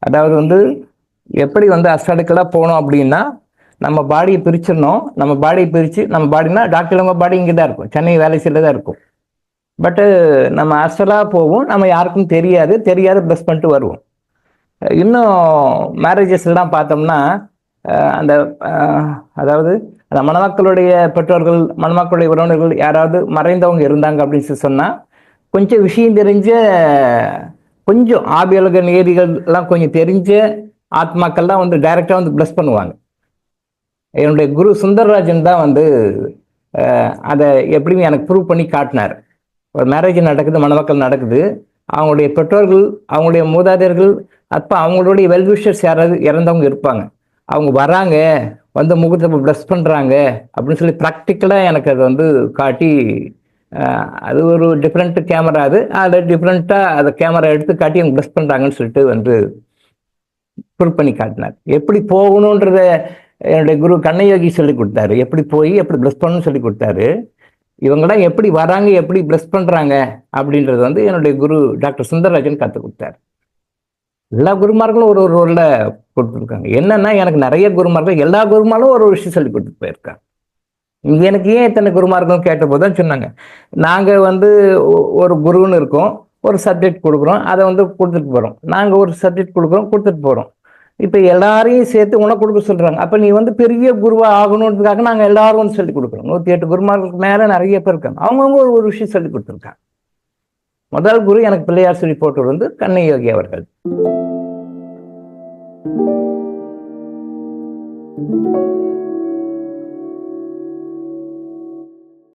அதாவது வந்து எப்படி வந்து அஸ்டாடிக்கலாக போனோம் அப்படின்னா, நம்ம பாடியை பிரிச்சிடணும். நம்ம பாடியை பிரித்து நம்ம பாடினா டாக்டர் உங்கள் பாடி இங்கே தான் இருக்கும், சென்னை வேலை செய்யல தான் இருக்கும். பட்டு நம்ம அஸ்டலாக போவோம், நம்ம யாருக்கும் தெரியாது, ப்ளஸ் பண்ணிட்டு வருவோம். இன்னும் மேரேஜஸ்லாம் பார்த்தோம்னா அந்த அதாவது அந்த மணமக்களுடைய பெற்றோர்கள், மணமக்களுடைய உறவினர்கள் யாராவது மறைந்தவங்க இருந்தாங்க அப்படின்னு சொன்னால், கொஞ்சம் விஷயம் தெரிஞ்ச, கொஞ்சம் ஆபியலக நேரிகள் எல்லாம் கொஞ்சம் தெரிஞ்ச ஆத்மாக்கள்லாம் வந்து டைரக்டாக வந்து பிளஸ் பண்ணுவாங்க. என்னுடைய குரு சுந்தரராஜன் தான் வந்து அதை எப்படின்னு எனக்கு ப்ரூவ் பண்ணி காட்டினார். ஒரு மேரேஜ் நடக்குது, மணமக்கள் நடக்குது, அவங்களுடைய பெற்றோர்கள், அவங்களுடைய மூதாதையர்கள், அப்போ அவங்களுடைய வெல்விஷர்ஸ் யாராவது இறந்தவங்க இருப்பாங்க, அவங்க வராங்க, வந்து முகூர்த்தத்தை ப்ளஸ் பண்ணுறாங்க அப்படின்னு சொல்லி ப்ராக்டிக்கலாக எனக்கு அதை வந்து காட்டி, அது ஒரு டிஃப்ரெண்ட் கேமரா, அது டிஃப்ரெண்ட்டாக அதை கேமரா எடுத்து காட்டி அவங்க ப்ளஸ் பண்ணுறாங்கன்னு சொல்லிட்டு வந்து ப்ரூவ் பண்ணி காட்டினார். எப்படி போகணுன்றத என்னுடைய குரு கண்ணயோகி சொல்லி கொடுத்தாரு. எப்படி போய் எப்படி ப்ளஸ் பண்ணணும்னு சொல்லி கொடுத்தாரு. இவங்களாம் எப்படி வராங்க, எப்படி ப்ளஸ் பண்ணுறாங்க அப்படின்றது வந்து என்னுடைய குரு டாக்டர் சுந்தரராஜன் கற்றுக் கொடுத்தாரு. எல்லா குருமார்களும் ஒரு ஒரு ரோலில் கொடுத்துருக்காங்க. என்னன்னா, எனக்கு நிறைய குருமார்கள், எல்லா குருமாரும் ஒரு விஷயம் சொல்லி கொடுத்துட்டு போயிருக்காங்க. இங்கே எனக்கு ஏன் இத்தனை குருமார்களும் கேட்டபோது தான் சொன்னாங்க, நாங்கள் வந்து ஒரு குருன்னு இருக்கோம், ஒரு சப்ஜெக்ட் கொடுக்குறோம், அதை வந்து கொடுத்துட்டு போகிறோம். நாங்கள் ஒரு சப்ஜெக்ட் கொடுக்குறோம், கொடுத்துட்டு போகிறோம். இப்போ எல்லாரையும் சேர்த்து உனக்கு கொடுக்க சொல்கிறாங்க. அப்போ நீ வந்து பெரிய குருவாக ஆகணுன்றதுக்காக நாங்கள் எல்லாரும் வந்து சொல்லி கொடுக்குறோம். 108 குருமார்களுக்கு மேலே நிறைய பேர் இருக்காங்க. அவங்கவுங்க ஒரு விஷயம் சொல்லி கொடுத்துருக்காங்க. முதல் குரு எனக்கு பிள்ளையார் சொல்லி போட்டவர் வந்து கண்ணயோகி அவர்கள்.